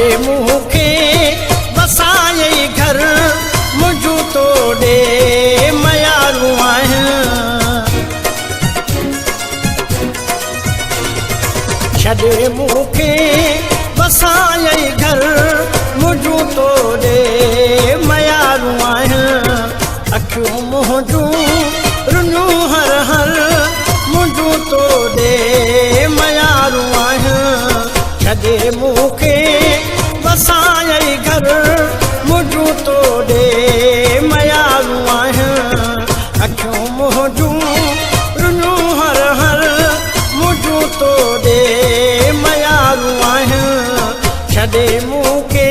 छॾे मूंखे वसाए घर मुंहिंजो तोड़े मयारूं आहिनि छॾे मूंखे वसाए घर मुंहिंजो तोड़े मयारूं आहिनि अखियूं मुंहिंजूं रुनियूं हर हर मुंहिंजो तोड़े मयारूं आहिनि छॾे मूंखे वसाए घर मुंहिंजो तोड़े मयारूं आहिनि अखियूं मुंहिंजूं रुनियूं हर हर मुंहिंजो तोड़े मयारूं आहिनि छॾे मूंखे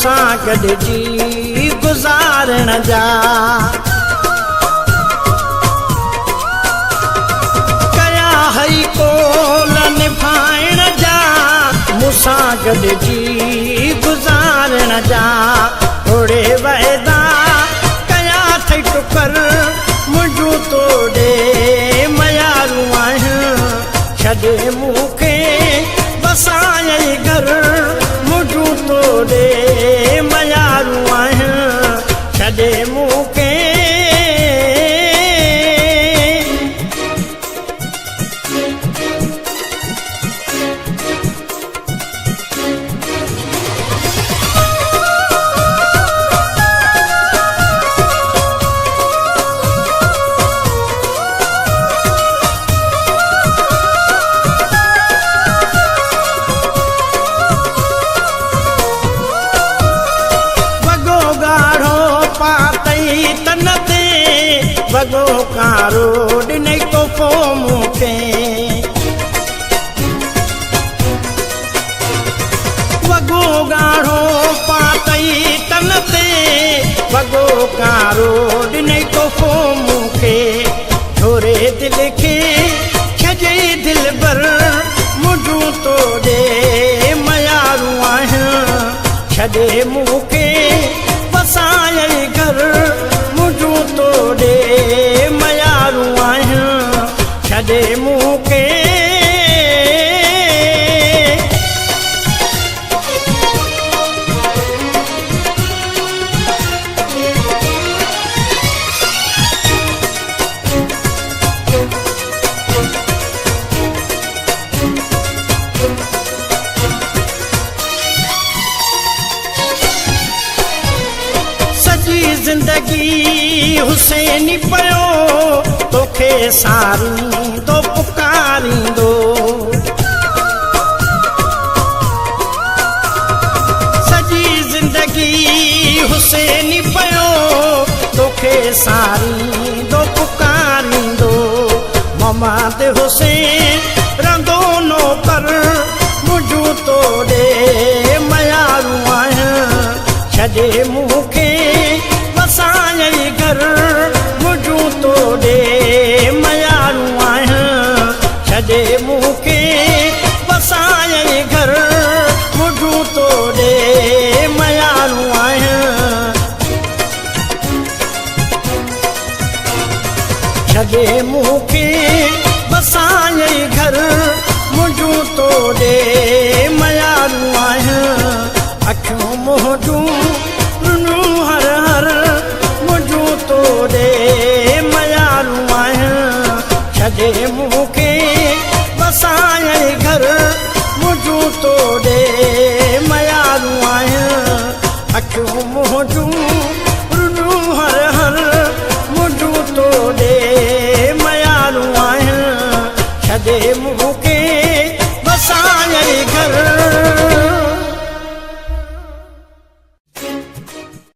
सां गॾिजी गुज़ारण जा कया हई कोल निभाइण जा मूंसां गॾिजी गुज़ारण जा थोरे वाइदा कया अथई टुकर मुंहिंजो तोड़े मयारूं आहिनि छॾे मूंखे वसाए घर मुंहिंजो तोड़े मयारूं आहिनि छॾे मूंखे तन ते वॻो कारो ॾिनई तोहफ़ो मूंखे वॻो ॻाढ़ो पातई तन ते वॻो कारो ॾिनई तोहफ़ो मूंखे छोरे दिल खे छॼई दिल भर मुंहिंजो तोड़े मयारूं आहिनि छॾे मूंखे वसाए घर मुंहिंजो तोड़े मयारूं आहिनि छॾे मूंखे ज़िंदगी हुसैनी पियो तोखे सारींदो पुकारींदो सॼी ज़िंदगी हुसैनी पियो तोखे सारींदो पुकारींदो मोहम्मद हुसैन रहंदो नौकर मुंहिंजो तोड़े मयारूं आहिनि छॾे मूंखे वसाए घर मुंहिंजो तोड़े मयारूं आहिनि छॾे मूंखे वसाए घर मुंहिंजो तोड़े मयारूं आहिनि छॾे मूंखे वसाए घर मुंहिंजो तोड़े मयारूं आहिनि अखियूं मुंहिंजूं रुनियूं हर हर मुंहिंजो तोड़े मयारूं आहिनि छॾे मूंखे वसाए घर मुंहिंजो तोड़े मयारूं आहिनि अखियूं मुंहिंजूं रुनियूं हर हर मुंहिंजो तोड़े मयारूं आहिनि छॾे मूंखे वसाए घर